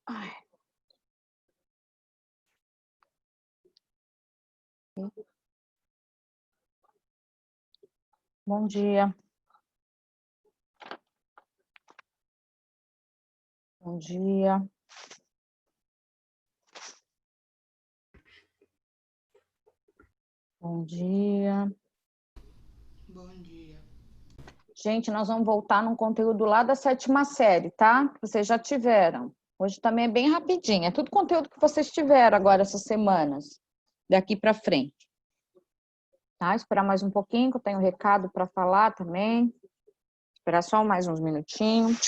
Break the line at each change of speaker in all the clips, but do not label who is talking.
Ai. Bom dia. Bom dia. Bom dia.
Bom dia.
Gente, nós vamos voltar num conteúdo lá da 7ª série, tá? Vocês já tiveram. Hoje também é bem rapidinho. É tudo conteúdo que vocês tiveram agora essas semanas, daqui para frente. Tá? Esperar mais um pouquinho, que eu tenho um recado para falar também. Esperar só mais uns minutinhos.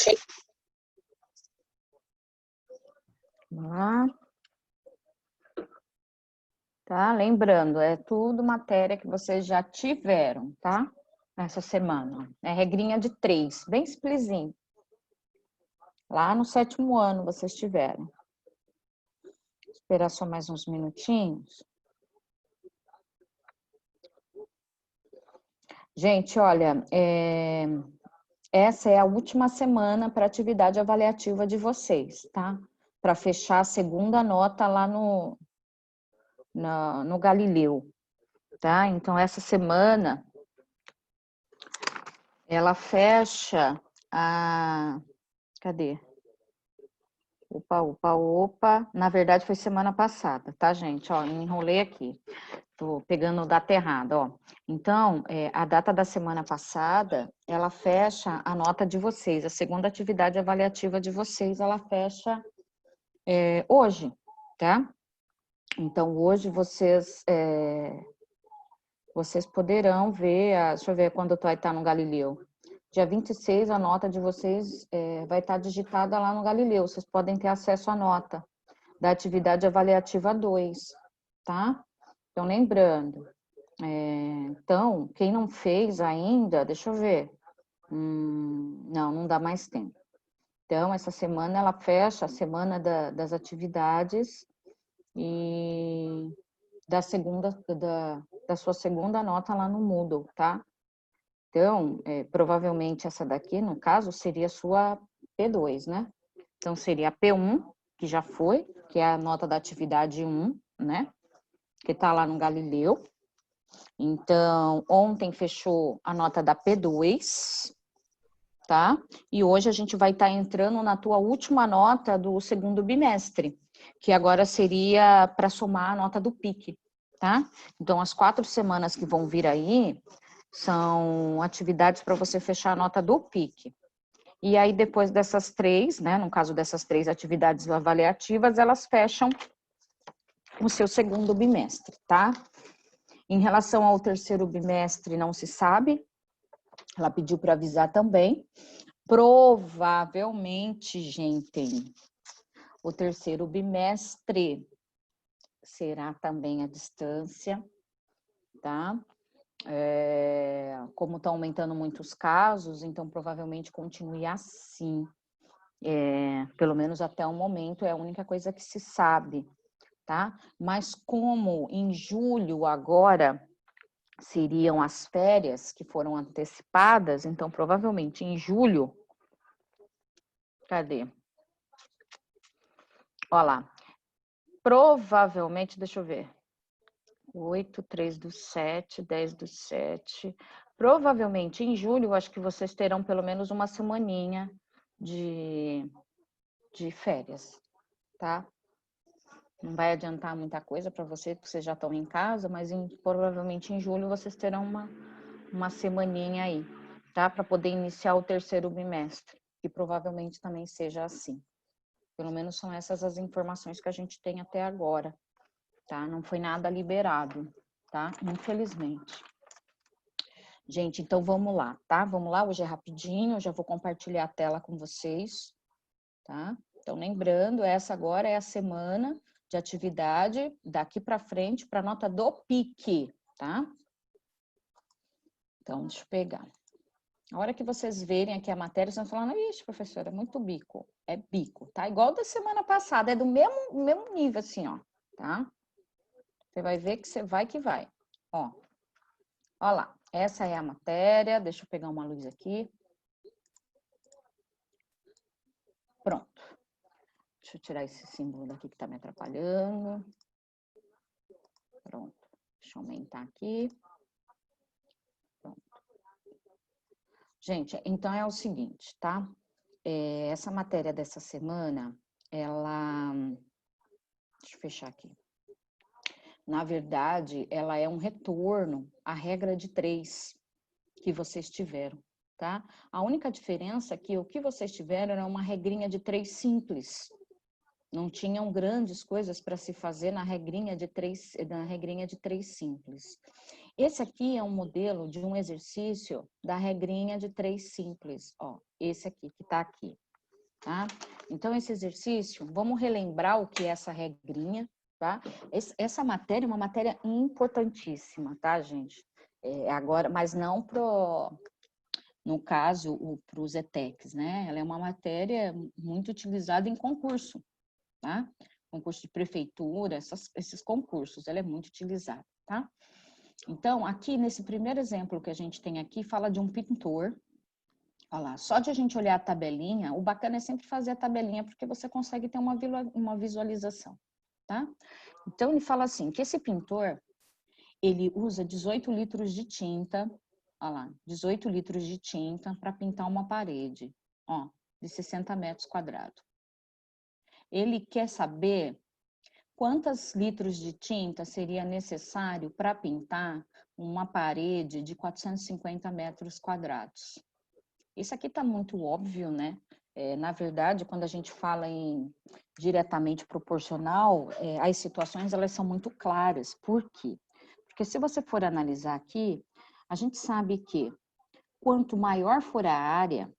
Vamos lá. Tá? Lembrando, é tudo matéria que vocês já tiveram, tá? Essa semana. É regrinha de 3, bem simplesinho. Lá no 7º ano vocês tiveram. Esperar só mais uns minutinhos. Gente, olha, essa é a última semana para atividade avaliativa de vocês, tá? Para fechar a segunda nota lá no Galileu, tá? Então, essa semana, ela fecha a... Cadê? Opa. Na verdade, foi semana passada, tá, gente? Ó, enrolei aqui. Tô pegando data errada, ó. Então, a data da semana passada, ela fecha a nota de vocês. A segunda atividade avaliativa de vocês, ela fecha hoje, tá? Então, hoje vocês poderão ver, deixa eu ver quando vai estar no Galileu. Dia 26, a nota de vocês vai estar digitada lá no Galileu. Vocês podem ter acesso à nota da atividade avaliativa 2, tá? Então, lembrando, então, quem não fez ainda, deixa eu ver. Não dá mais tempo. Então, essa semana ela fecha a semana das atividades e da sua segunda nota lá no Moodle, tá? Então, provavelmente essa daqui, no caso, seria a sua P2, né? Então, seria a P1, que já foi, que é a nota da atividade 1, né? Que tá lá no Galileu. Então, ontem fechou a nota da P2, tá? E hoje a gente vai estar entrando na tua última nota do segundo bimestre, que agora seria para somar a nota do PIC, tá? Então, as 4 semanas que vão vir aí são atividades para você fechar a nota do PIC. E aí, depois dessas 3, né, no caso dessas 3 atividades avaliativas, elas fecham o seu segundo bimestre, tá? Em relação ao terceiro bimestre, não se sabe. Ela pediu para avisar também. Provavelmente, gente, o terceiro bimestre será também à distância, tá? Como estão aumentando muitos casos, então provavelmente continue assim. Pelo menos até o momento, é a única coisa que se sabe, tá? Mas como em julho agora seriam as férias que foram antecipadas, então provavelmente em julho, cadê? Olha lá, provavelmente, deixa eu ver, 8, 3 do 7, 10 do 7, provavelmente em julho, acho que vocês terão pelo menos uma semaninha de férias, tá? Não vai adiantar muita coisa para vocês, porque vocês já estão em casa, mas provavelmente em julho vocês terão uma semaninha aí, tá? Para poder iniciar o terceiro bimestre, que provavelmente também seja assim. Pelo menos são essas as informações que a gente tem até agora, tá? Não foi nada liberado, tá? Infelizmente. Gente, então vamos lá, tá? Vamos lá, hoje é rapidinho, eu já vou compartilhar a tela com vocês, tá? Então, lembrando, essa agora é a semana de atividade daqui para frente para a nota do PIC, tá? Então, deixa eu pegar. A hora que vocês verem aqui a matéria, vocês vão falando, ixi, professora, é muito bico. É bico, tá? Igual da semana passada, é do mesmo nível, assim, ó, tá? Você vai ver que você vai que vai. Ó lá, essa é a matéria, deixa eu pegar uma luz aqui. Pronto. Deixa eu tirar esse símbolo daqui que está me atrapalhando. Pronto. Deixa eu aumentar aqui. Pronto. Gente, então é o seguinte, tá? Essa matéria dessa semana, ela... Deixa eu fechar aqui. Na verdade, ela é um retorno à regra de 3 que vocês tiveram, tá? A única diferença é que o que vocês tiveram era uma regrinha de 3 simples. Não tinham grandes coisas para se fazer na regrinha de 3 simples. Esse aqui é um modelo de um exercício da regrinha de 3 simples, ó, esse aqui que está aqui, tá? Então, esse exercício, vamos relembrar o que é essa regrinha, tá? Essa matéria é uma matéria importantíssima, tá, gente? Agora, mas não no caso, para os ETECs, né? Ela é uma matéria muito utilizada em concurso, tá? Concurso de prefeitura, esses concursos, ela é muito utilizada, tá? Então, aqui nesse primeiro exemplo que a gente tem aqui, fala de um pintor. Olha lá, só de a gente olhar a tabelinha, o bacana é sempre fazer a tabelinha, porque você consegue ter uma visualização, tá? Então, ele fala assim, que esse pintor, ele usa 18 litros de tinta, olha lá, 18 litros de tinta para pintar uma parede, ó, de 60 metros quadrados. Ele quer saber quantos litros de tinta seria necessário para pintar uma parede de 450 metros quadrados. Isso aqui está muito óbvio, né? Na verdade, quando a gente fala em diretamente proporcional, as situações elas são muito claras. Por quê? Porque se você for analisar aqui, a gente sabe que quanto maior for a área,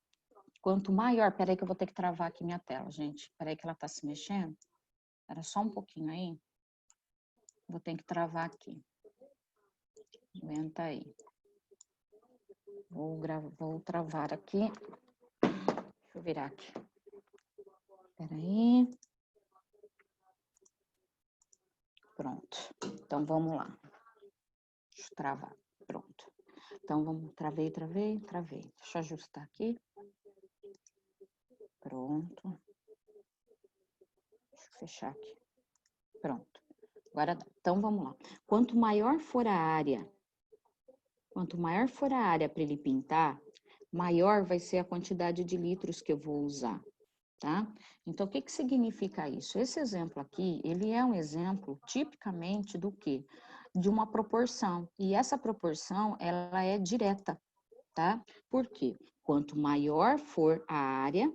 quanto maior... Peraí que eu vou ter que travar aqui minha tela, gente. Peraí que ela está se mexendo. Era só um pouquinho aí. Vou ter que travar aqui. Aguenta aí. Vou travar aqui. Deixa eu virar aqui. Peraí. Pronto. Então, vamos lá. Deixa eu travar. Pronto. Então, vamos... Travei. Deixa eu ajustar aqui. Pronto. Deixa eu fechar aqui. Pronto. Agora, então, vamos lá. Quanto maior for a área para ele pintar, maior vai ser a quantidade de litros que eu vou usar, tá? Então, o que significa isso? Esse exemplo aqui, ele é um exemplo tipicamente do quê? De uma proporção. E essa proporção, ela é direta, tá? Por quê? Quanto maior for a área,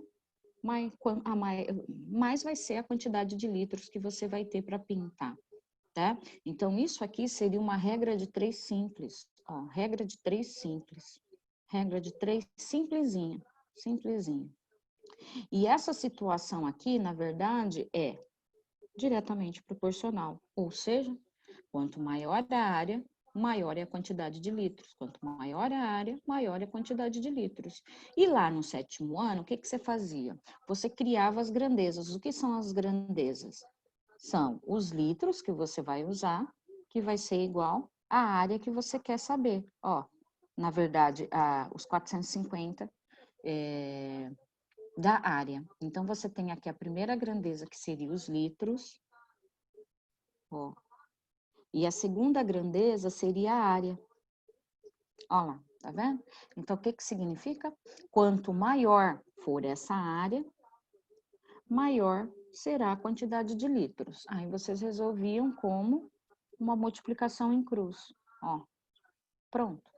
mais vai ser a quantidade de litros que você vai ter para pintar, tá? Então, isso aqui seria uma regra de 3 simples, ó, regra de 3 simples, regra de 3 simplesinha. E essa situação aqui, na verdade, é diretamente proporcional, ou seja, quanto maior a área, maior é a quantidade de litros. Quanto maior a área, maior é a quantidade de litros. E lá no 7º ano, o que você fazia? Você criava as grandezas. O que são as grandezas? São os litros que você vai usar, que vai ser igual à área que você quer saber. Ó, na verdade, os 450 da área. Então, você tem aqui a primeira grandeza, que seria os litros, ó. E a segunda grandeza seria a área. Olha lá, tá vendo? Então, o que significa? Quanto maior for essa área, maior será a quantidade de litros. Aí vocês resolviam como uma multiplicação em cruz. Ó, pronto.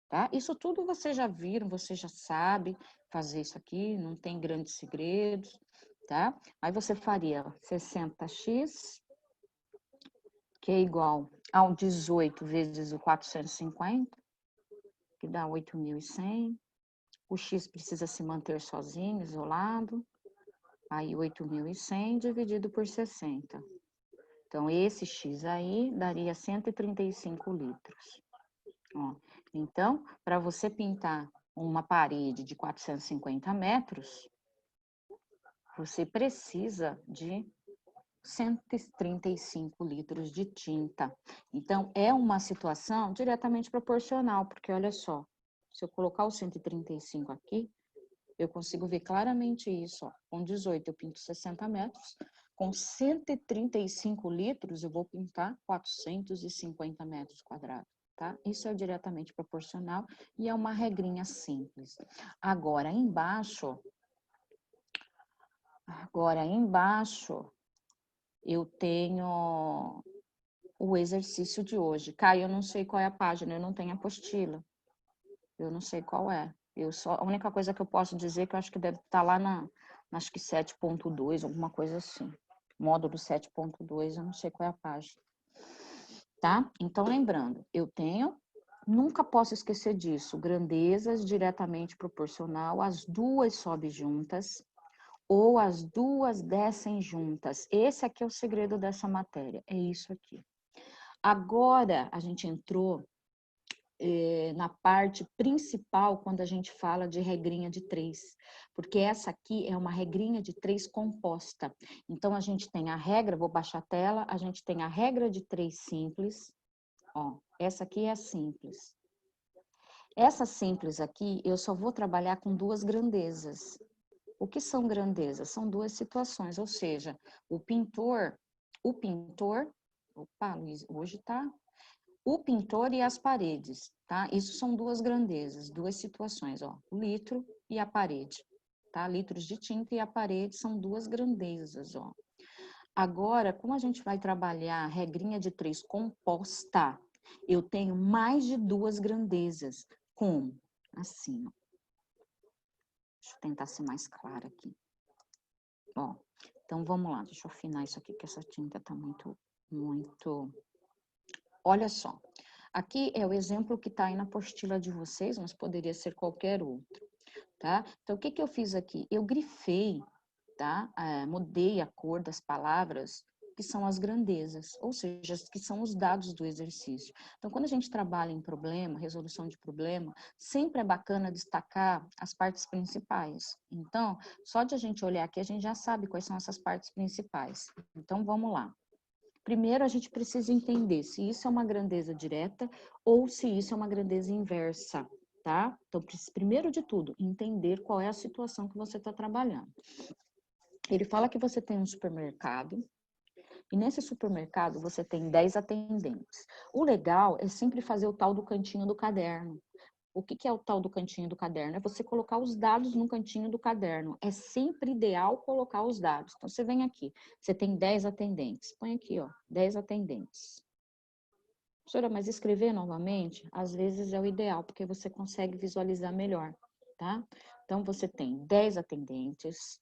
Tá? Isso tudo vocês já viram, você já sabe fazer isso aqui, não tem grandes segredos, tá? Aí você faria 60x, que é igual ao 18 vezes o 450, que dá 8.100. O x precisa se manter sozinho, isolado. Aí 8.100 dividido por 60. Então, esse x aí daria 135 litros. Ó, então, para você pintar uma parede de 450 metros, você precisa de 135 litros de tinta. Então, é uma situação diretamente proporcional, porque olha só, se eu colocar o 135 aqui, Eu consigo ver claramente isso, ó. Com 18 eu pinto 60 metros, com 135 litros eu vou pintar 450 metros quadrados, tá? Isso é diretamente proporcional e é uma regrinha simples. Agora, embaixo eu tenho o exercício de hoje. Caio, eu não sei qual é a página, eu não tenho apostila. Eu não sei qual é. A única coisa que eu posso dizer é que eu acho que deve estar lá acho que 7.2, alguma coisa assim. Módulo 7.2, eu não sei qual é a página. Tá? Então, lembrando, nunca posso esquecer disso, grandezas diretamente proporcional, as duas sobem juntas, ou as duas descem juntas. Esse aqui é o segredo dessa matéria, é isso aqui. Agora, a gente entrou na parte principal quando a gente fala de regrinha de 3, porque essa aqui é uma regrinha de 3 composta. Então, a gente tem a regra, vou baixar a tela, a gente tem a regra de 3 simples, ó, essa aqui é a simples. Essa simples aqui, eu só vou trabalhar com duas grandezas. O que são grandezas? São duas situações, ou seja, o pintor, opa, Luiz, hoje tá, o pintor e as paredes, tá? Isso são duas grandezas, duas situações, ó, o litro e a parede, tá? Litros de tinta e a parede são duas grandezas, ó. Agora, como a gente vai trabalhar a regrinha de 3 composta, eu tenho mais de duas grandezas, como? Assim, ó. Deixa eu tentar ser mais clara aqui. Ó, então vamos lá, deixa eu afinar isso aqui, que essa tinta tá muito... Olha só, aqui é o exemplo que tá aí na apostila de vocês, mas poderia ser qualquer outro, tá? Então, o que que eu fiz aqui? Eu grifei, tá? Mudei a cor das palavras, que são as grandezas, ou seja, que são os dados do exercício. Então, quando a gente trabalha em problema, resolução de problema, sempre é bacana destacar as partes principais. Então, só de a gente olhar aqui, a gente já sabe quais são essas partes principais. Então, vamos lá. Primeiro, a gente precisa entender se isso é uma grandeza direta ou se isso é uma grandeza inversa, tá? Então, primeiro de tudo, entender qual é a situação que você está trabalhando. Ele fala que você tem um supermercado, e nesse supermercado você tem 10 atendentes. O legal é sempre fazer o tal do cantinho do caderno. O que é o tal do cantinho do caderno? É você colocar os dados no cantinho do caderno. É sempre ideal colocar os dados. Então, você vem aqui, você tem 10 atendentes. Põe aqui, ó, 10 atendentes. Professora, mas escrever novamente, às vezes é o ideal, porque você consegue visualizar melhor, tá? Então, você tem 10 atendentes,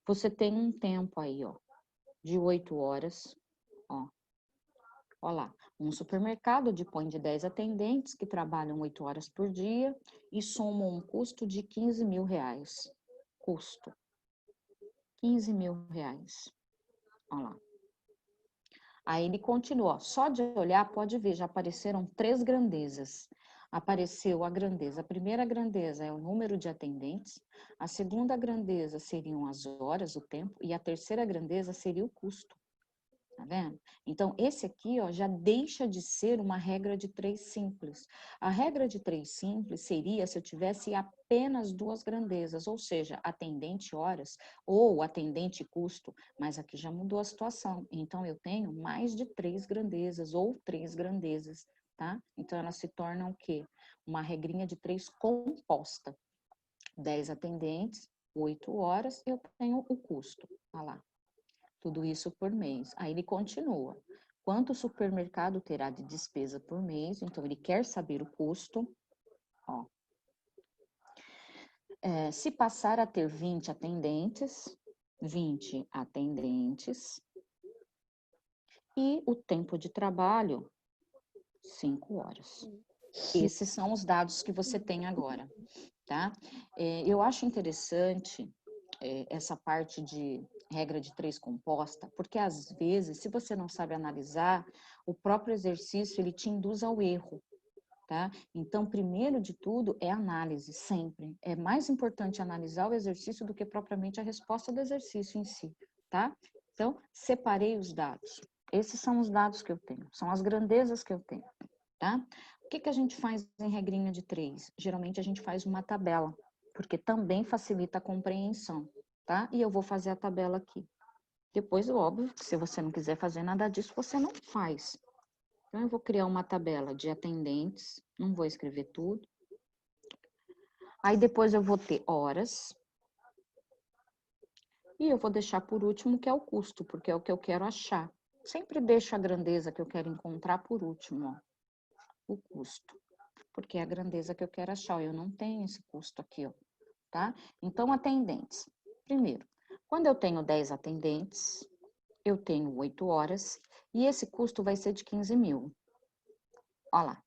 você tem um tempo aí, ó, de 8 horas, ó. Ó lá, um supermercado dispõe de 10 atendentes que trabalham 8 horas por dia e somam um custo de 15 mil reais. Custo, 15 mil reais. Ó lá. Aí ele continua, ó, só de olhar pode ver, já apareceram 3 grandezas. Apareceu a grandeza, a primeira grandeza é o número de atendentes, a segunda grandeza seriam as horas, o tempo, e a terceira grandeza seria o custo. Tá vendo? Então, esse aqui, ó, já deixa de ser uma regra de 3 simples. A regra de 3 simples seria se eu tivesse apenas duas grandezas, ou seja, atendente horas ou atendente custo, mas aqui já mudou a situação. Então, eu tenho mais de 3 grandezas ou 3 grandezas, tá? Então, elas se tornam o quê? Uma regrinha de 3 composta. 10 atendentes, 8 horas, eu tenho o custo. Olha lá. Tudo isso por mês. Aí ele continua. Quanto o supermercado terá de despesa por mês? Então, ele quer saber o custo. Ó. Se passar a ter 20 atendentes, e o tempo de trabalho, 5 horas. Esses são os dados que você tem agora, tá? Eu acho interessante essa parte de regra de 3 composta, porque às vezes, se você não sabe analisar, o próprio exercício ele te induz ao erro, tá? Então, primeiro de tudo é análise, sempre. É mais importante analisar o exercício do que propriamente a resposta do exercício em si, tá? Então, separei os dados. Esses são os dados que eu tenho, são as grandezas que eu tenho, tá? O que a gente faz em regrinha de 3? Geralmente a gente faz uma tabela, porque também facilita a compreensão, tá? E eu vou fazer a tabela aqui. Depois, óbvio, se você não quiser fazer nada disso, você não faz. Então, eu vou criar uma tabela de atendentes, não vou escrever tudo. Aí, depois eu vou ter horas. E eu vou deixar por último, que é o custo, porque é o que eu quero achar. Sempre deixo a grandeza que eu quero encontrar por último, ó, o custo. Porque é a grandeza que eu quero achar, eu não tenho esse custo aqui, ó, tá? Então, atendentes. Primeiro, quando eu tenho 10 atendentes, eu tenho 8 horas, e esse custo vai ser de 15 mil. Ó lá.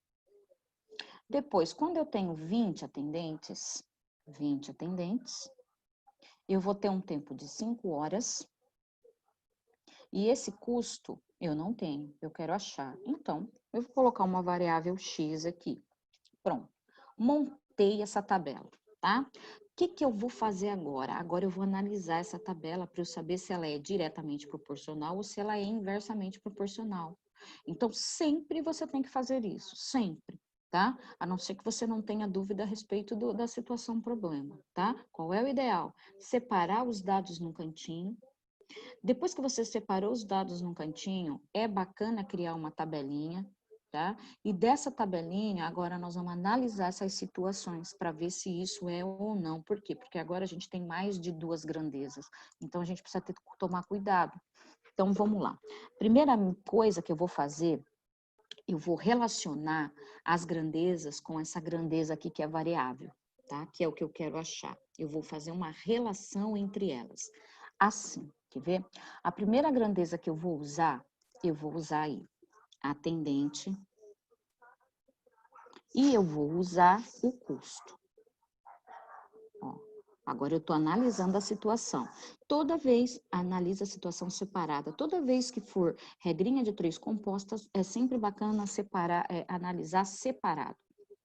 Depois, quando eu tenho 20 atendentes, eu vou ter um tempo de 5 horas, e esse custo eu não tenho, eu quero achar. Então, eu vou colocar uma variável X aqui. Pronto. Montei essa tabela, tá? O que eu vou fazer agora? Agora eu vou analisar essa tabela para eu saber se ela é diretamente proporcional ou se ela é inversamente proporcional. Então, sempre você tem que fazer isso, sempre, tá? A não ser que você não tenha dúvida a respeito da situação problema, tá? Qual é o ideal? Separar os dados num cantinho. Depois que você separou os dados num cantinho, é bacana criar uma tabelinha, tá? E dessa tabelinha, agora nós vamos analisar essas situações para ver se isso é ou não. Por quê? Porque agora a gente tem mais de 2 grandezas. Então, a gente precisa tomar cuidado. Então, vamos lá. Primeira coisa que eu vou fazer, eu vou relacionar as grandezas com essa grandeza aqui que é variável, tá? Que é o que eu quero achar. Eu vou fazer uma relação entre elas. Assim, quer ver? A primeira grandeza que eu vou usar aí, atendente, e eu vou usar o custo. Ó, agora eu estou analisando a situação. Toda vez, analisa a situação separada. Toda vez que for regrinha de 3 compostas, é sempre bacana separar, analisar separado.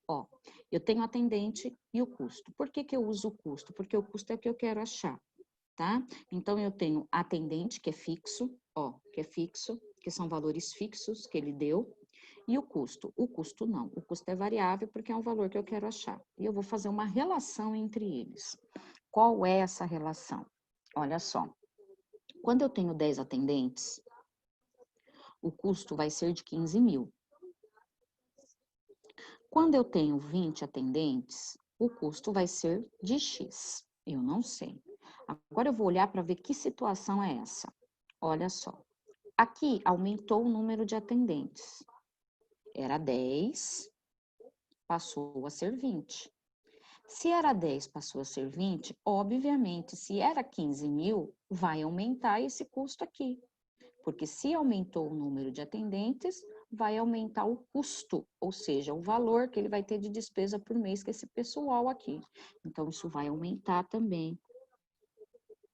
Ó, eu tenho atendente e o custo. Por que eu uso o custo? Porque o custo é o que eu quero achar, tá? Então, eu tenho atendente, que é fixo, ó, que são valores fixos que ele deu, e o custo não, o custo é variável porque é um valor que eu quero achar. E eu vou fazer uma relação entre eles. Qual é essa relação? Olha só, quando eu tenho 10 atendentes, o custo vai ser de 15 mil. Quando eu tenho 20 atendentes, o custo vai ser de X. Eu não sei. Agora eu vou olhar para ver que situação é essa. Olha só. Aqui aumentou o número de atendentes. Era 10, passou a ser 20. Se era 10, passou a ser 20, obviamente, se era 15 mil, vai aumentar esse custo aqui. Porque se aumentou o número de atendentes, vai aumentar o custo, ou seja, o valor que ele vai ter de despesa por mês com esse pessoal aqui. Então, isso vai aumentar também.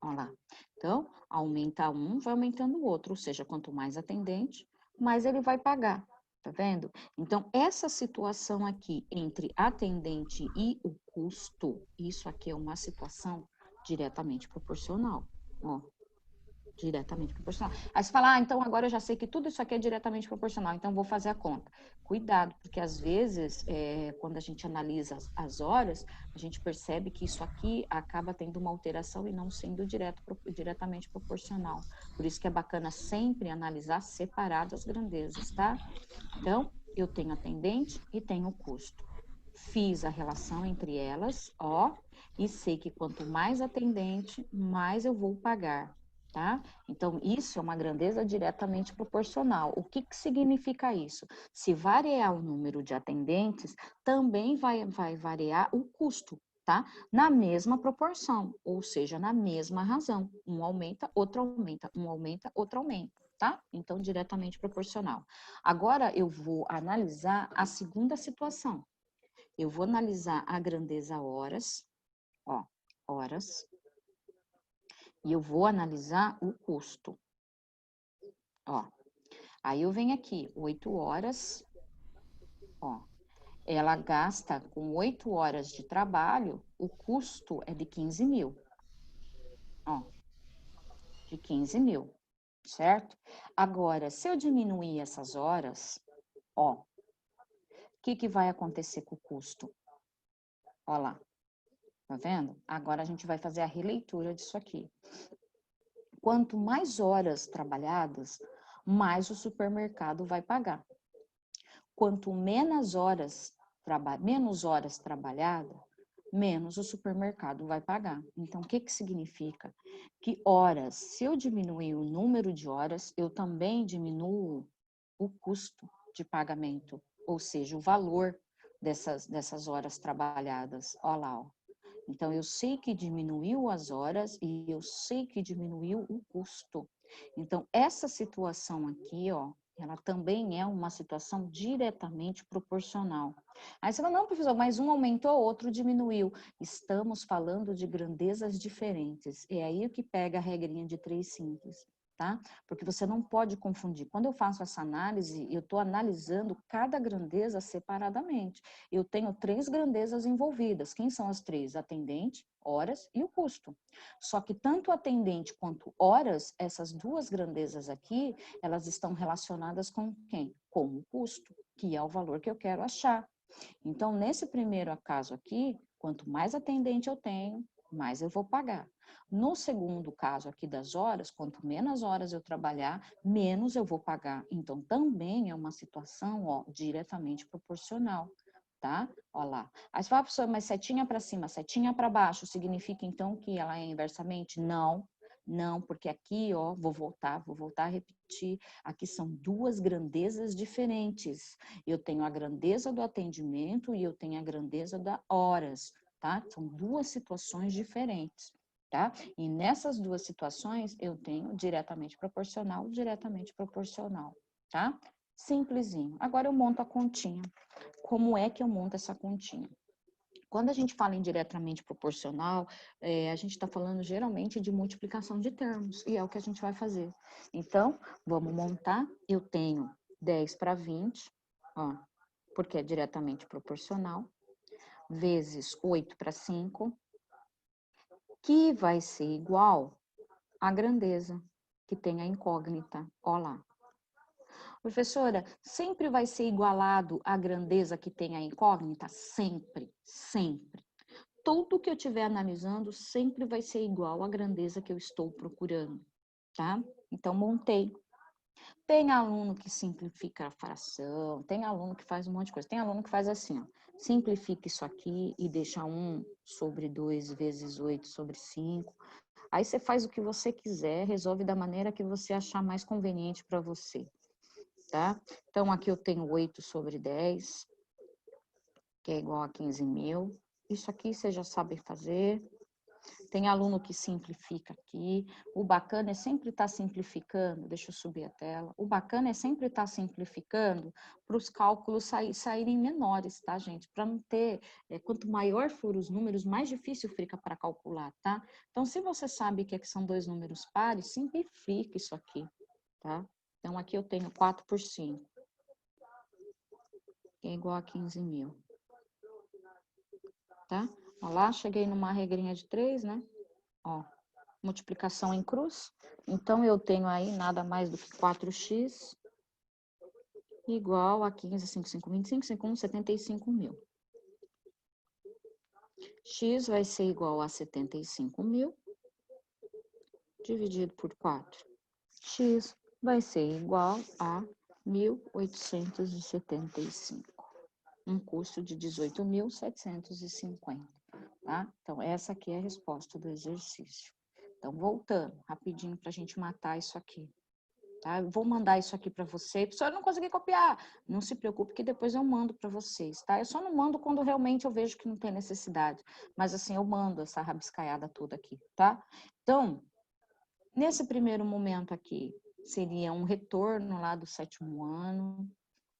Olha lá. Então, aumenta um, vai aumentando o outro, ou seja, quanto mais atendente, mais ele vai pagar. Tá vendo? Então, essa situação aqui entre atendente e o custo, isso aqui é uma situação diretamente proporcional. Ó, diretamente proporcional. Aí você fala, então agora eu já sei que tudo isso aqui é diretamente proporcional, então vou fazer a conta. Cuidado, porque às vezes, quando a gente analisa as horas, a gente percebe que isso aqui acaba tendo uma alteração e não sendo diretamente proporcional. Por isso que é bacana sempre analisar separado as grandezas, tá? Então, eu tenho atendente e tenho custo. Fiz a relação entre elas, ó, e sei que quanto mais atendente, mais eu vou pagar, tá? Então, isso é uma grandeza diretamente proporcional. O que significa isso? Se variar o número de atendentes, também vai variar o custo, tá? Na mesma proporção, ou seja, na mesma razão. Um aumenta, outro aumenta, um aumenta, outro aumenta, tá? Então, diretamente proporcional. Agora, eu vou analisar a segunda situação. Eu vou analisar a grandeza horas, ó, horas, e eu vou analisar o custo, ó. Aí eu venho aqui, 8 horas, ó, ela gasta com 8 horas de trabalho, o custo é de 15 mil, ó, de 15 mil, certo? Agora, se eu diminuir essas horas, ó, o que vai acontecer com o custo? Ó lá, Tá vendo? Agora a gente vai fazer a releitura disso aqui. Quanto mais horas trabalhadas, mais o supermercado vai pagar. Quanto menos horas trabalhadas, menos o supermercado vai pagar. Então, o que que significa? Que horas, se eu diminuir o número de horas, eu também diminuo o custo de pagamento, ou seja, o valor dessas horas trabalhadas. Olha lá, ó. Então, eu sei que diminuiu as horas e eu sei que diminuiu o custo. Então, essa situação aqui, ó, ela também é uma situação diretamente proporcional. Aí você fala, não, professor, mas um aumentou, outro diminuiu. Estamos falando de grandezas diferentes. É aí que pega a regrinha de 3 simples. Tá? Porque você não pode confundir. Quando eu faço essa análise, eu estou analisando cada grandeza separadamente. Eu tenho 3 grandezas envolvidas. Quem são as 3? Atendente, horas e o custo. Só que tanto atendente quanto horas, essas 2 grandezas aqui, elas estão relacionadas com quem? Com o custo, que é o valor que eu quero achar. Então, nesse primeiro caso aqui, quanto mais atendente eu tenho, mais eu vou pagar. No segundo caso aqui das horas, quanto menos horas eu trabalhar, menos eu vou pagar. Então, também é uma situação, ó, diretamente proporcional, tá? Ó lá. Aí você fala, professor, mas setinha para cima, setinha para baixo, significa então que ela é inversamente? Não, não, porque aqui, ó, vou voltar a repetir, aqui são 2 grandezas diferentes. Eu tenho a grandeza do atendimento e eu tenho a grandeza das horas, tá? São 2 situações diferentes, tá? E nessas 2 situações eu tenho diretamente proporcional, tá? Simplesinho. Agora eu monto a continha. Como é que eu monto essa continha? Quando a gente fala em diretamente proporcional, a gente está falando geralmente de multiplicação de termos, e é o que a gente vai fazer. Então, vamos montar, eu tenho 10 para 20, ó, porque é diretamente proporcional, vezes 8 para 5, que vai ser igual à grandeza, que tem a incógnita, ó lá. Professora, sempre vai ser igualado à grandeza que tem a incógnita? Sempre, sempre. Tudo que eu estiver analisando sempre vai ser igual à grandeza que eu estou procurando, tá? Então, montei. Tem aluno que simplifica a fração, tem aluno que faz um monte de coisa. Tem aluno que faz assim, ó, simplifica isso aqui e deixa 1 sobre 2 vezes 8 sobre 5. Aí você faz o que você quiser, resolve da maneira que você achar mais conveniente para você, tá? Então, aqui eu tenho 8 sobre 10, que é igual a 15.000. Isso aqui você já sabe fazer. Tem aluno que simplifica aqui. O bacana é sempre estar simplificando. Deixa eu subir a tela. O bacana é sempre estar simplificando para os cálculos saírem menores, tá, gente? Para não ter, quanto maior for os números, mais difícil fica para calcular, tá? Então, se você sabe que são 2 números pares, simplifique isso aqui, tá? Então, aqui eu tenho 4 por 5, que é igual a 15.000. Tá? Ó lá, cheguei numa regrinha de 3, né? Ó, multiplicação em cruz. Então, eu tenho aí nada mais do que 4x igual a 15, 5, 5, 25, 5, 1, 75.000. X vai ser igual a 75.000 dividido por 4. X vai ser igual a 1.875. Um custo de 18.750. Tá? Então, essa aqui é a resposta do exercício. Então, voltando rapidinho para a gente matar isso aqui. Tá? Eu vou mandar isso aqui para você. Professor, eu não consegui copiar. Não se preocupe que depois eu mando para vocês, tá? Eu só não mando quando realmente eu vejo que não tem necessidade. Mas assim, eu mando essa rabiscaiada toda aqui, tá? Então, nesse primeiro momento aqui, seria um retorno lá do 7º ano,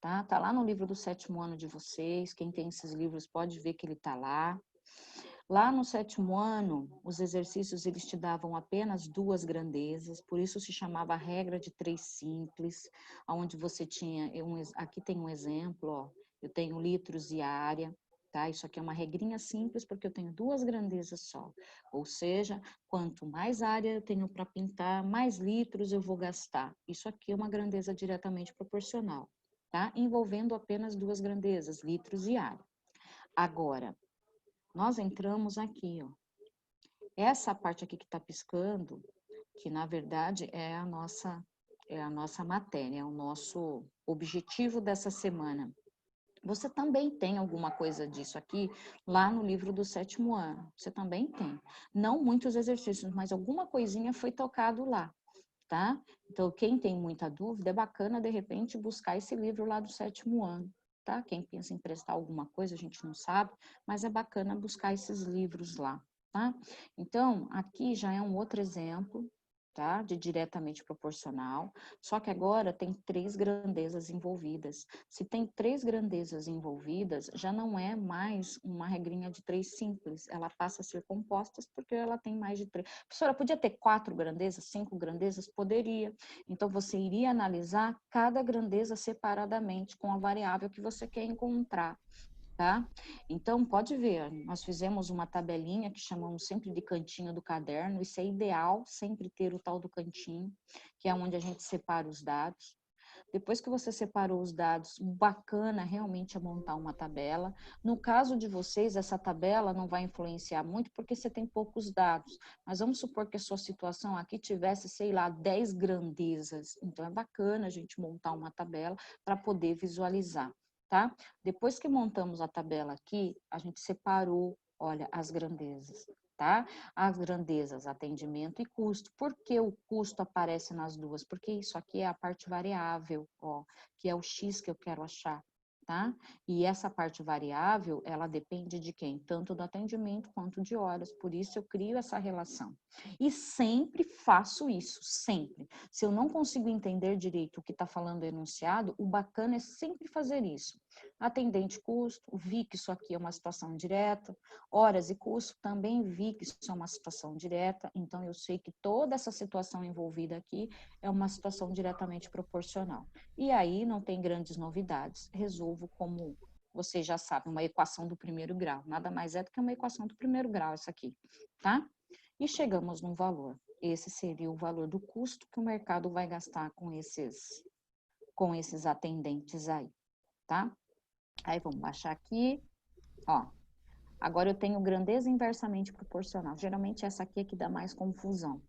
tá? Tá lá no livro do 7º ano de vocês. Quem tem esses livros pode ver que ele tá lá. Lá no 7º ano, os exercícios eles te davam apenas 2 grandezas, por isso se chamava regra de 3 simples, onde você tinha, aqui tem um exemplo, ó, eu tenho litros e área, tá? Isso aqui é uma regrinha simples porque eu tenho 2 grandezas só, ou seja, quanto mais área eu tenho para pintar, mais litros eu vou gastar. Isso aqui é uma grandeza diretamente proporcional, tá? Envolvendo apenas 2 grandezas, litros e área. Agora, nós entramos aqui, ó. Essa parte aqui que está piscando, que na verdade é a nossa matéria, é o nosso objetivo dessa semana. Você também tem alguma coisa disso aqui lá no livro do 7º ano. Você também tem. Não muitos exercícios, mas alguma coisinha foi tocado lá, tá? Então, quem tem muita dúvida, é bacana, de repente, buscar esse livro lá do 7º ano, tá? Quem pensa em prestar alguma coisa, a gente não sabe, mas é bacana buscar esses livros lá, tá? Então, aqui já é um outro exemplo, tá? De diretamente proporcional, só que agora tem 3 grandezas envolvidas. Se tem 3 grandezas envolvidas, já não é mais uma regrinha de 3 simples, ela passa a ser compostas porque ela tem mais de 3. Professora, podia ter 4 grandezas, 5 grandezas? Poderia. Então, você iria analisar cada grandeza separadamente com a variável que você quer encontrar. Tá? Então, pode ver, nós fizemos uma tabelinha que chamamos sempre de cantinho do caderno, isso é ideal, sempre ter o tal do cantinho, que é onde a gente separa os dados. Depois que você separou os dados, bacana realmente é montar uma tabela. No caso de vocês, essa tabela não vai influenciar muito porque você tem poucos dados. Mas vamos supor que a sua situação aqui tivesse, sei lá, 10 grandezas. Então é bacana a gente montar uma tabela para poder visualizar, tá? Depois que montamos a tabela aqui, a gente separou, olha, as grandezas. Tá? As grandezas, atendimento e custo. Por que o custo aparece nas duas? Porque isso aqui é a parte variável, ó, que é o X que eu quero achar, tá? E essa parte variável, ela depende de quem? Tanto do atendimento quanto de horas. Por isso eu crio essa relação. E sempre faço isso, sempre. Se eu não consigo entender direito o que está falando o enunciado, o bacana é sempre fazer isso. Atendente custo, vi que isso aqui é uma situação direta, horas e custo, também vi que isso é uma situação direta, então eu sei que toda essa situação envolvida aqui é uma situação diretamente proporcional. E aí não tem grandes novidades, resolvo como você já sabe, uma equação do 1º grau, nada mais é do que uma equação do 1º grau essa aqui, tá? E chegamos num valor, esse seria o valor do custo que o mercado vai gastar com esses atendentes aí, tá? Aí vamos baixar aqui, ó. Agora eu tenho grandeza inversamente proporcional. Geralmente essa aqui é que dá mais confusão,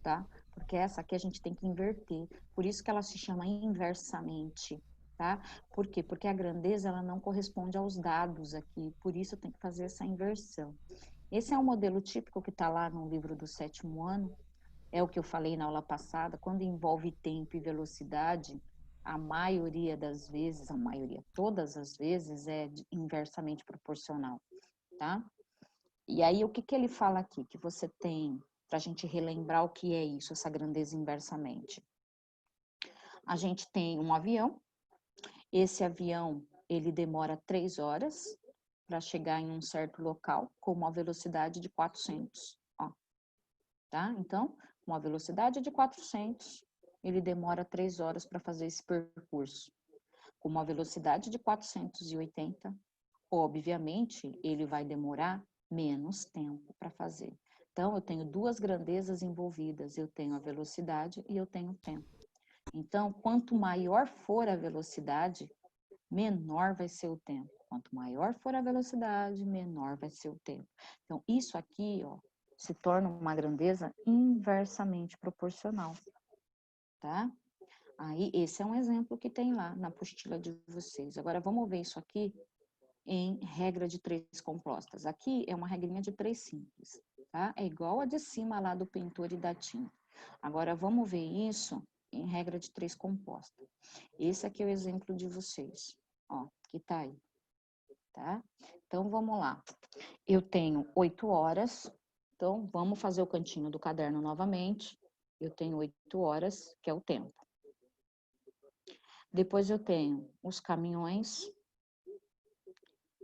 tá? Porque essa aqui a gente tem que inverter. Por isso que ela se chama inversamente, tá? Por quê? Porque a grandeza ela não corresponde aos dados aqui. Por isso eu tenho que fazer essa inversão. Esse é um modelo típico que está lá no livro do 7º ano. É o que eu falei na aula passada. Quando envolve tempo e velocidade, a maioria das vezes, todas as vezes, é inversamente proporcional, tá? E aí, o que que ele fala aqui? Que você tem, para a gente relembrar o que é isso, essa grandeza inversamente. A gente tem um avião, esse avião, ele demora 3 horas para chegar em um certo local com uma velocidade de 400, ó, tá? Então, com uma velocidade de 400, ele demora 3 horas para fazer esse percurso. Com uma velocidade de 480, obviamente, ele vai demorar menos tempo para fazer. Então, eu tenho 2 grandezas envolvidas, eu tenho a velocidade e eu tenho o tempo. Então, quanto maior for a velocidade, menor vai ser o tempo. Quanto maior for a velocidade, menor vai ser o tempo. Então, isso aqui, ó, se torna uma grandeza inversamente proporcional, tá? Aí, esse é um exemplo que tem lá na apostila de vocês. Agora, vamos ver isso aqui em regra de 3 compostas. Aqui é uma regrinha de 3 simples, tá? É igual a de cima lá do pintor e da tinta. Agora, vamos ver isso em regra de 3 composta. Esse aqui é o exemplo de vocês, ó, que tá aí, tá? Então, vamos lá. Eu tenho 8 horas, então vamos fazer o cantinho do caderno novamente. Eu tenho 8 horas, que é o tempo. Depois eu tenho os caminhões,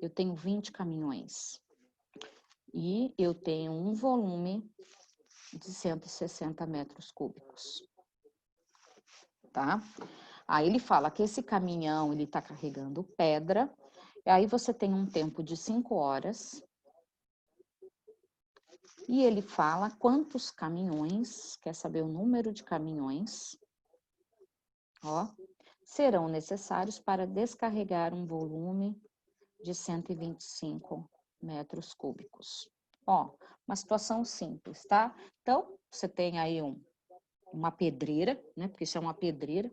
eu tenho 20 caminhões. E eu tenho um volume de 160 metros cúbicos, tá? Aí ele fala que esse caminhão, ele tá carregando pedra, e aí você tem um tempo de 5 horas, e ele fala quantos caminhões, quer saber o número de caminhões, ó, serão necessários para descarregar um volume de 125 metros cúbicos. Ó, uma situação simples, tá? Então, você tem aí uma pedreira, né? Porque isso é uma pedreira.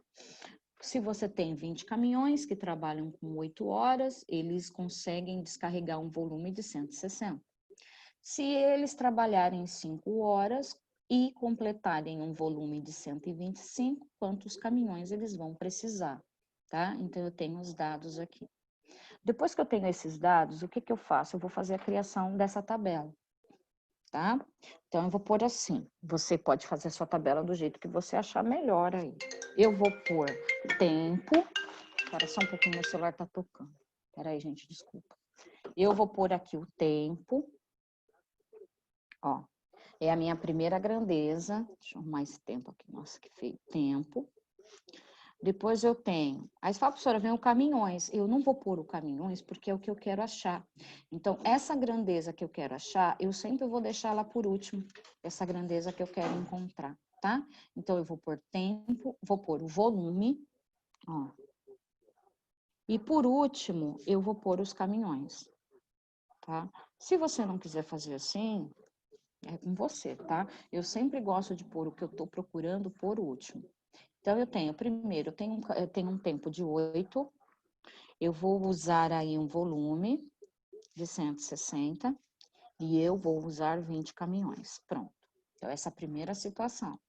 Se você tem 20 caminhões que trabalham com 8 horas, eles conseguem descarregar um volume de 160. Se eles trabalharem 5 horas e completarem um volume de 125, quantos caminhões eles vão precisar, tá? Então, eu tenho os dados aqui. Depois que eu tenho esses dados, o que que eu faço? Eu vou fazer a criação dessa tabela, tá? Então, eu vou pôr assim. Você pode fazer a sua tabela do jeito que você achar melhor aí. Eu vou pôr tempo. Espera só um pouquinho, meu celular tá tocando. Espera aí, gente, desculpa. Eu vou pôr aqui o tempo. Ó, é a minha primeira grandeza. Deixa eu arrumar esse tempo aqui. Nossa, que feio. Tempo. Depois eu tenho. Aí você fala, professora, vem o caminhões. Eu não vou pôr o caminhões porque é o que eu quero achar. Então, essa grandeza que eu quero achar, eu sempre vou deixar ela por último. Essa grandeza que eu quero encontrar, tá? Então, eu vou pôr tempo, vou pôr o volume, ó. E por último, eu vou pôr os caminhões, tá? Se você não quiser fazer assim, é com você, tá? Eu sempre gosto de pôr o que eu tô procurando por último. Então, eu tenho, primeiro, eu tenho um tempo de 8, eu vou usar aí um volume de 160 e eu vou usar 20 caminhões. Pronto. Então, essa é a primeira situação.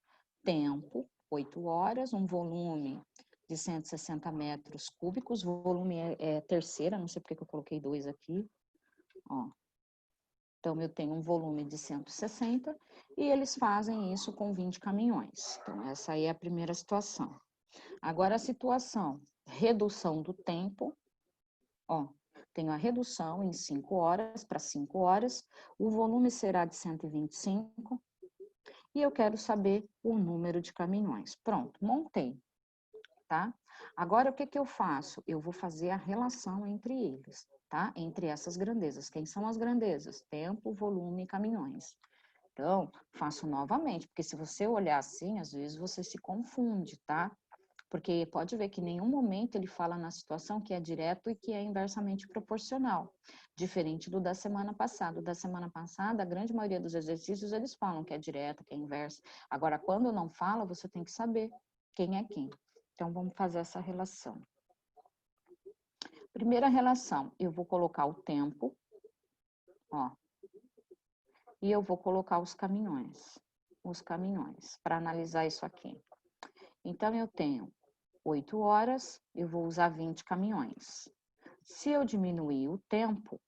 Tempo, 8 horas, um volume de 160 metros cúbicos, volume é terceira, não sei porque que eu coloquei 2 aqui, ó. Então, eu tenho um volume de 160 e eles fazem isso com 20 caminhões. Então, essa aí é a primeira situação. Agora, a situação, redução do tempo, ó, tenho a redução em 5 horas para 5 horas, o volume será de 125 e eu quero saber o número de caminhões. Pronto, montei, tá? Agora, o que que eu faço? Eu vou fazer a relação entre eles, tá? Entre essas grandezas. Quem são as grandezas? Tempo, volume e caminhões. Então, faço novamente, porque se você olhar assim, às vezes você se confunde, tá? Porque pode ver que em nenhum momento ele fala na situação que é direto e que é inversamente proporcional, diferente do da semana passada. O da semana passada, a grande maioria dos exercícios, eles falam que é direto, que é inverso. Agora, quando não fala, você tem que saber quem é quem. Então, vamos fazer essa relação. Primeira relação, eu vou colocar o tempo, ó, e eu vou colocar os caminhões, para analisar isso aqui. Então, eu tenho 8 horas, eu vou usar 20 caminhões. Se eu diminuir o tempo,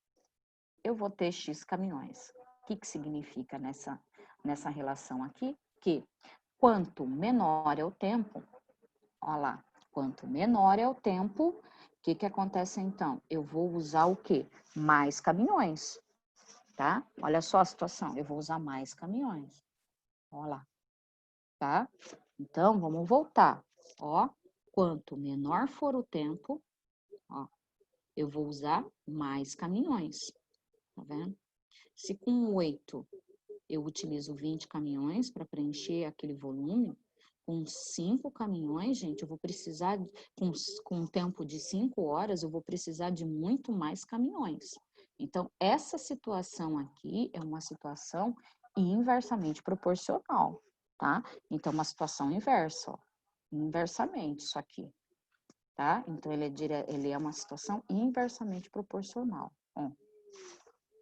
eu vou ter X caminhões. O que significa nessa relação aqui? Que quanto menor é o tempo, olha lá, quanto menor é o tempo, o que acontece então? Eu vou usar o quê? Mais caminhões, tá? Olha só a situação, eu vou usar mais caminhões. Olha lá, tá? Então, vamos voltar. Ó, quanto menor for o tempo, ó, eu vou usar mais caminhões, tá vendo? Se com 8 eu utilizo 20 caminhões para preencher aquele volume, com 5 caminhões, gente, eu vou precisar, com um tempo de 5 horas, eu vou precisar de muito mais caminhões. Então, essa situação aqui é uma situação inversamente proporcional, tá? Então, uma situação inversa, ó, inversamente isso aqui, tá? Então, ele é uma situação inversamente proporcional, ó,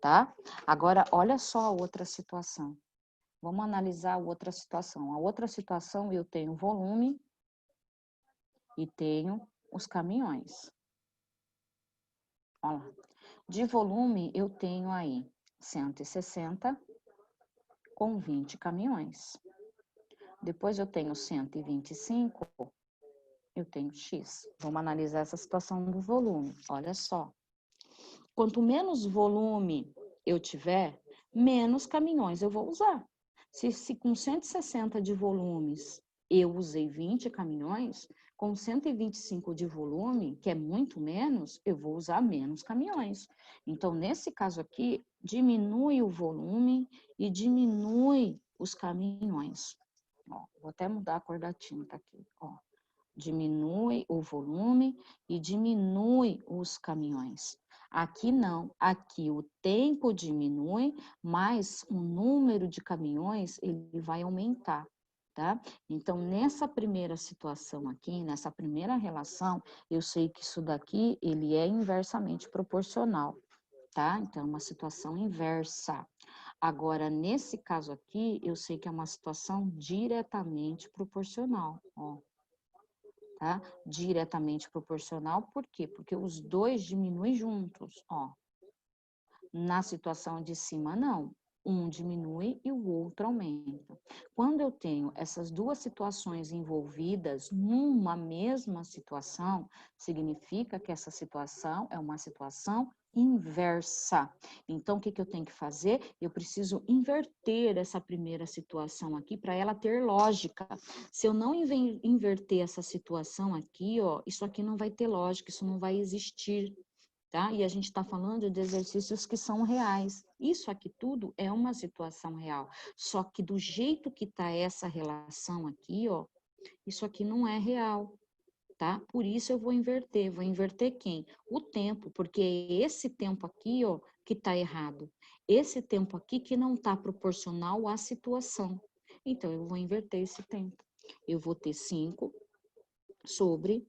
tá? Agora, olha só a outra situação. Vamos analisar a outra situação. A outra situação, eu tenho volume e tenho os caminhões. Olha lá. De volume, eu tenho aí 160 com 20 caminhões. Depois eu tenho 125, eu tenho X. Vamos analisar essa situação do volume. Olha só. Quanto menos volume eu tiver, menos caminhões eu vou usar. Se com 160 de volumes eu usei 20 caminhões, com 125 de volume, que é muito menos, eu vou usar menos caminhões. Então, nesse caso aqui, diminui o volume e diminui os caminhões. Ó, vou até mudar a cor da tinta aqui, ó. Diminui o volume e diminui os caminhões. Aqui não, aqui o tempo diminui, mas o número de caminhões ele vai aumentar, tá? Então, nessa primeira situação aqui, nessa primeira relação, eu sei que isso daqui ele é inversamente proporcional, tá? Então, é uma situação inversa. Agora, nesse caso aqui, eu sei que é uma situação diretamente proporcional, ó. Tá? Diretamente proporcional, por quê? Porque os dois diminuem juntos, ó. Na situação de cima, não. Um diminui e o outro aumenta. Quando eu tenho essas duas situações envolvidas numa mesma situação, significa que essa situação é uma situação inversa. Então, o que eu tenho que fazer? Eu preciso inverter essa primeira situação aqui para ela ter lógica. Se eu não inverter essa situação aqui, ó, isso aqui não vai ter lógica, isso não vai existir. Tá? E a gente está falando de exercícios que são reais. Isso aqui tudo é uma situação real. Só que do jeito que está essa relação aqui, ó, isso aqui não é real, tá? Por isso eu vou inverter. Vou inverter quem? O tempo, porque é esse tempo aqui, ó, que está errado. Esse tempo aqui que não está proporcional à situação. Então, eu vou inverter esse tempo. Eu vou ter 5 sobre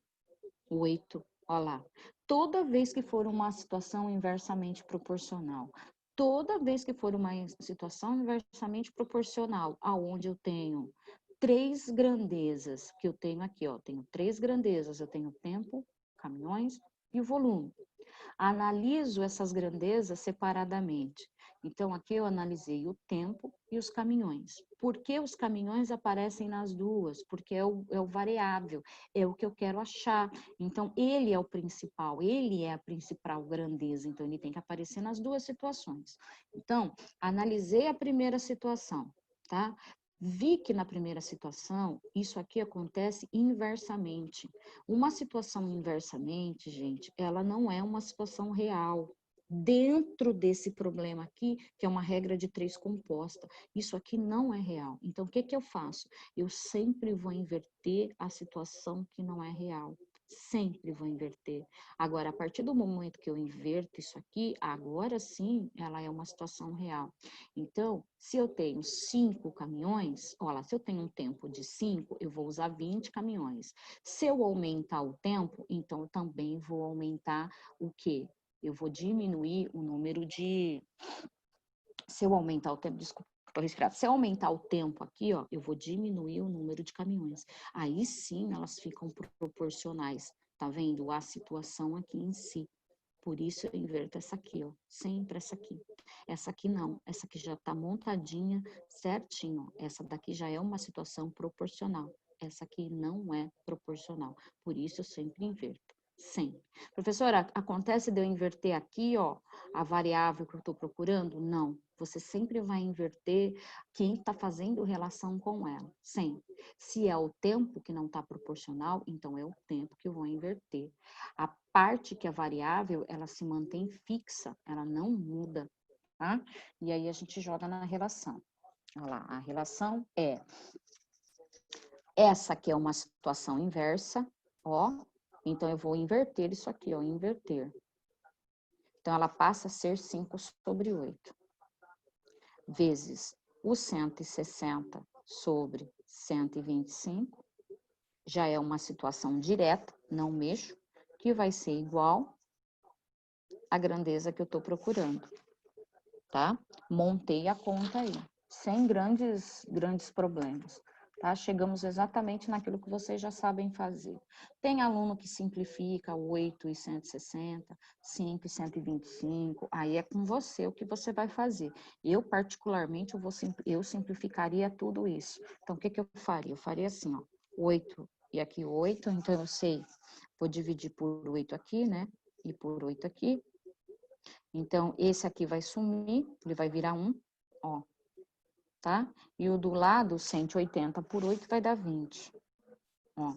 8. Olha lá. Toda vez que for uma situação inversamente proporcional, toda vez que for uma situação inversamente proporcional, aonde eu tenho 3 grandezas, que eu tenho aqui, ó, tenho 3 grandezas, eu tenho tempo, caminhões e o volume. Analiso essas grandezas separadamente. Então, aqui eu analisei o tempo e os caminhões. Por que os caminhões aparecem nas duas? Porque é o variável, é o que eu quero achar. Então, ele é o principal, ele é a principal grandeza. Então, ele tem que aparecer nas duas situações. Então, analisei a primeira situação, tá? Vi que na primeira situação, isso aqui acontece inversamente. Uma situação inversamente, gente, ela não é uma situação real. Dentro desse problema aqui, que é uma regra de 3 composta, isso aqui não é real. Então, o que que eu faço? Eu sempre vou inverter a situação que não é real. Sempre vou inverter. Agora, a partir do momento que eu inverto isso aqui, agora sim, ela é uma situação real. Então, se eu tenho 5 caminhões, olha, se eu tenho um tempo de 5, eu vou usar 20 caminhões. Se eu aumentar o tempo, então eu também vou aumentar o quê? Eu vou diminuir o número de... Se eu aumentar o tempo, desculpa, estou respirando. Se eu aumentar o tempo aqui, ó, eu vou diminuir o número de caminhões. Aí sim elas ficam proporcionais. Tá vendo? A situação aqui em si. Por isso eu inverto essa aqui, ó. Sempre essa aqui. Essa aqui não. Essa aqui já tá montadinha certinho. Ó. Essa daqui já é uma situação proporcional. Essa aqui não é proporcional. Por isso eu sempre inverto. Sempre. Professora, acontece de eu inverter aqui, ó, a variável que eu estou procurando? Não. Você sempre vai inverter quem está fazendo relação com ela. Sempre. Se é o tempo que não está proporcional, então é o tempo que eu vou inverter. A parte que é variável, ela se mantém fixa, ela não muda, tá? E aí a gente joga na relação. Olha lá, a relação é essa aqui é uma situação inversa, ó. Então, eu vou inverter isso aqui, ó, inverter. Então, ela passa a ser 5 sobre 8. Vezes o 160 sobre 125. Já é uma situação direta, não mexo, que vai ser igual à grandeza que eu estou procurando, tá? Montei a conta aí, sem grandes problemas. Tá? Chegamos exatamente naquilo que vocês já sabem fazer. Tem aluno que simplifica 8 e 160, 5 e 125, aí é com você o que você vai fazer. Eu, particularmente, eu simplificaria tudo isso. Então, o que que eu faria? Eu faria assim, ó, 8 e aqui 8, então eu sei, vou dividir por 8 aqui, né? E por 8 aqui. Então, esse aqui vai sumir, ele vai virar 1, ó. Tá? E o do lado, 180 por 8 vai dar 20. Ó.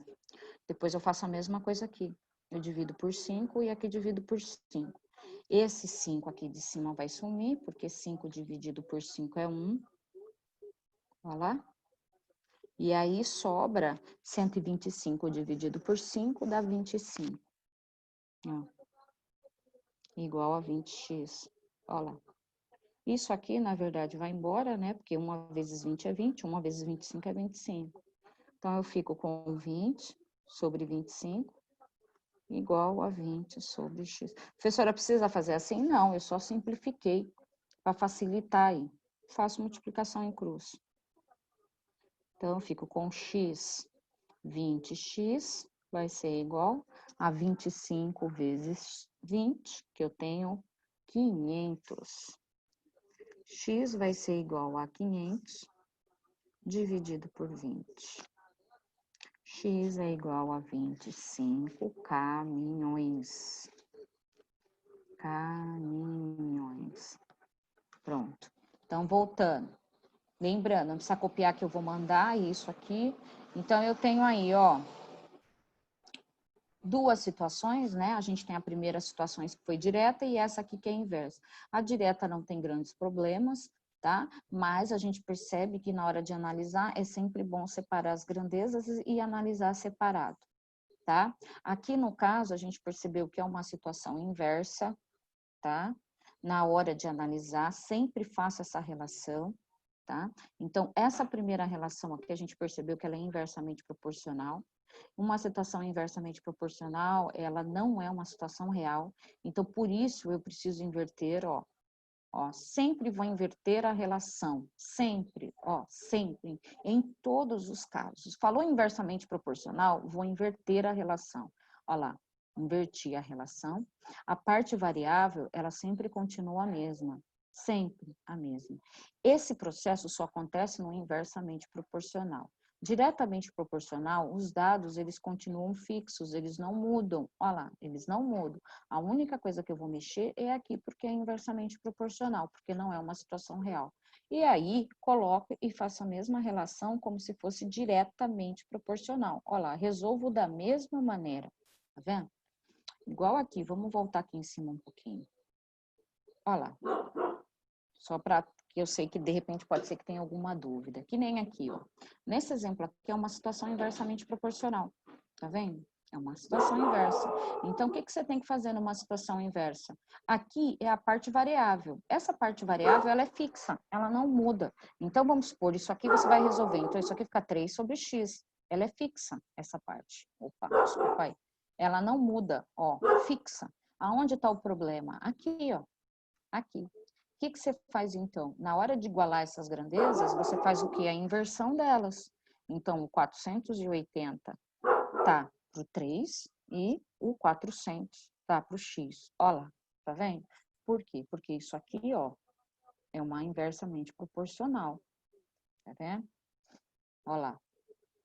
Depois eu faço a mesma coisa aqui. Eu divido por 5 e aqui divido por 5. Esse 5 aqui de cima vai sumir, porque 5 dividido por 5 é 1. Olha lá. E aí sobra 125 dividido por 5 dá 25. Ó. igual a 20x. Olha lá. Isso aqui, na verdade, vai embora, né? Porque 1 vezes 20 é 20, 1 vezes 25 é 25. Então, eu fico com 20 sobre 25 igual a 20 sobre x. Professora, precisa fazer assim? Não, eu só simplifiquei para facilitar aí. Faço multiplicação em cruz. Então, eu fico com x, 20x vai ser igual a 25 vezes 20, que eu tenho 500. X vai ser igual a 500 dividido por 20. X é igual a 25 caminhões. Caminhões. Pronto. Então, voltando. Lembrando, não precisa copiar que eu vou mandar isso aqui. Então, eu tenho aí, ó, duas situações, né? A gente tem a primeira situação que foi direta e essa aqui que é inversa. A direta não tem grandes problemas, tá? Mas a gente percebe que na hora de analisar é sempre bom separar as grandezas e analisar separado, tá? Aqui no caso a gente percebeu que é uma situação inversa, tá? Na hora de analisar, sempre faça essa relação, tá? Então, essa primeira relação aqui a gente percebeu que ela é inversamente proporcional. Uma situação inversamente proporcional, ela não é uma situação real. Então, por isso, eu preciso inverter, ó. Ó, sempre vou inverter a relação. Sempre, ó, sempre. Em todos os casos. Falou inversamente proporcional, vou inverter a relação. Ó lá, inverti a relação. A parte variável, ela sempre continua a mesma. Sempre a mesma. Esse processo só acontece no inversamente proporcional. Diretamente proporcional, os dados, eles continuam fixos, eles não mudam. Olha lá, eles não mudam. A única coisa que eu vou mexer é aqui, porque é inversamente proporcional, porque não é uma situação real. E aí, coloco e faço a mesma relação como se fosse diretamente proporcional. Olha lá, resolvo da mesma maneira. Tá vendo? Igual aqui, vamos voltar aqui em cima um pouquinho. Olha lá. Só para que eu sei que de repente pode ser que tenha alguma dúvida. Que nem aqui, ó. Nesse exemplo aqui é uma situação inversamente proporcional. Tá vendo? É uma situação inversa. Então, o que você tem que fazer numa situação inversa? Aqui é a parte variável. Essa parte variável, ela é fixa, ela não muda. Então, vamos supor, isso aqui você vai resolver. Então, isso aqui fica 3 sobre x. Ela é fixa, essa parte. Opa, desculpa aí. Ela não muda, ó, fixa. Aonde está o problema? Aqui, ó. Aqui. O que você faz, então? Na hora de igualar essas grandezas, você faz o quê? A inversão delas. Então, o 480 tá para o 3 e o 400 tá para o x. Olha lá, tá vendo? Por quê? Porque isso aqui, ó, é uma inversamente proporcional. Tá vendo? Olha lá.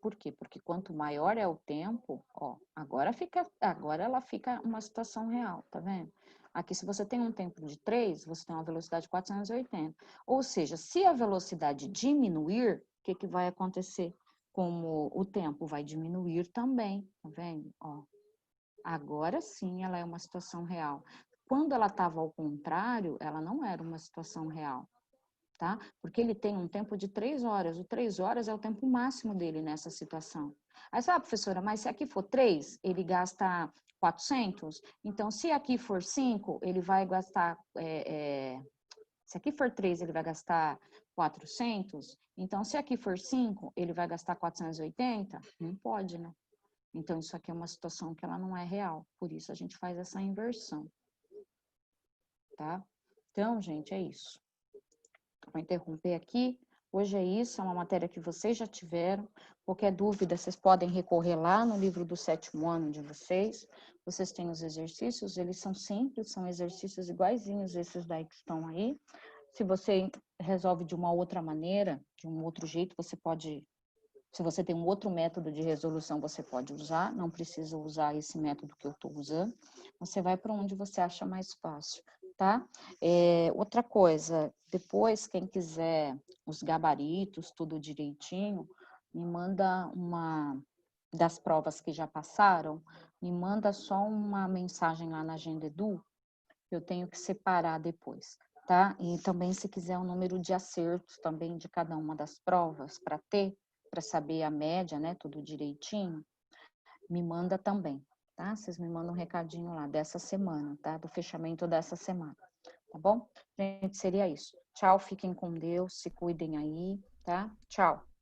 Por quê? Porque quanto maior é o tempo, ó, agora ela fica uma situação real, tá vendo? Aqui, se você tem um tempo de 3, você tem uma velocidade de 480. Ou seja, se a velocidade diminuir, o que que vai acontecer? Como o tempo vai diminuir também, tá vendo? Ó, agora sim ela é uma situação real. Quando ela estava ao contrário, ela não era uma situação real. Tá? Porque ele tem um tempo de 3 horas. O 3 horas é o tempo máximo dele nessa situação. Aí, sabe, professora, mas se aqui for 3, ele gasta 400. Então, se aqui for 5, ele vai gastar... se aqui for 3, ele vai gastar 400. Então, se aqui for 5, ele vai gastar 480. Não pode, né? Então, isso aqui é uma situação que ela não é real. Por isso, a gente faz essa inversão. Tá? Então, gente, é isso. Vou interromper aqui. Hoje é isso, é uma matéria que vocês já tiveram. Qualquer dúvida, vocês podem recorrer lá no livro do 7º ano de vocês. Vocês têm os exercícios, eles são exercícios iguaizinhos esses daí que estão aí. Se você resolve de uma outra maneira, de um outro jeito, você pode... Se você tem um outro método de resolução, você pode usar. Não precisa usar esse método que eu estou usando. Você vai para onde você acha mais fácil, tá? Outra coisa, depois, quem quiser os gabaritos, tudo direitinho, me manda uma das provas que já passaram, me manda só uma mensagem lá na Agenda Edu, que eu tenho que separar depois, tá? E também, se quiser o número de acertos também de cada uma das provas, para saber a média, né, tudo direitinho, me manda também, tá? Vocês me mandam um recadinho lá dessa semana, tá? Do fechamento dessa semana, tá bom? Gente, seria isso. Tchau, fiquem com Deus, se cuidem aí, tá? Tchau.